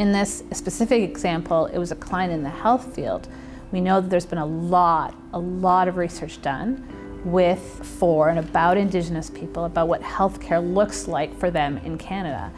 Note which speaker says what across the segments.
Speaker 1: In this specific example, it was a client in the health field. We know that there's been a lot of research done for and about Indigenous people, about what healthcare looks like for them in Canada.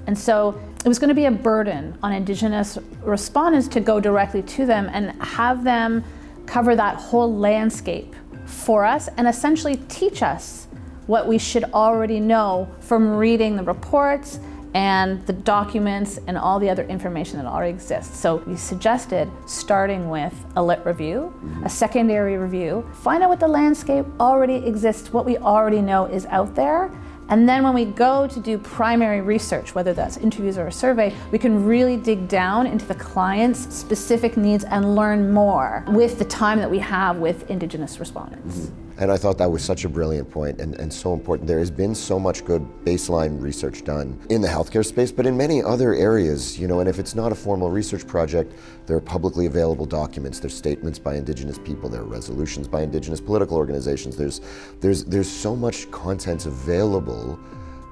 Speaker 1: And so it was going to be a burden on Indigenous respondents to go directly to them and have them cover that whole landscape for us and essentially teach us what we should already know from reading the reports and the documents and all the other information that already exists. So we suggested starting with a lit review, a secondary review, find out what the landscape already exists, what we already know is out there, and then when we go to do primary research, whether that's interviews or a survey, we can really dig down into the client's specific needs and learn more with the time that we have with Indigenous respondents.
Speaker 2: And I thought that was such a brilliant point and so important. There has been so much good baseline research done in the healthcare space, but in many other areas, and if it's not a formal research project, there are publicly available documents, there's statements by Indigenous people, there are resolutions by Indigenous political organizations, there's so much content available,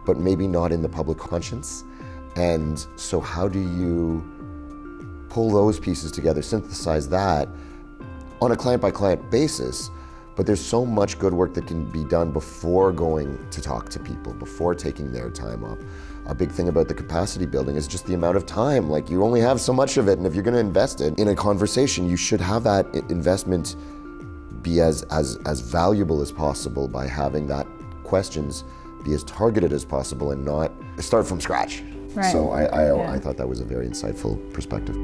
Speaker 2: but maybe not in the public conscience. And so how do you pull those pieces together, synthesize that on a client-by-client basis? But there's so much good work that can be done before going to talk to people, before taking their time up. A big thing about the capacity building is just the amount of time. Like, you only have so much of it, and if you're going to invest it in a conversation, you should have that investment be as valuable as possible by having that questions be as targeted as possible and not start from scratch.
Speaker 1: Right.
Speaker 2: So I thought that was a very insightful perspective.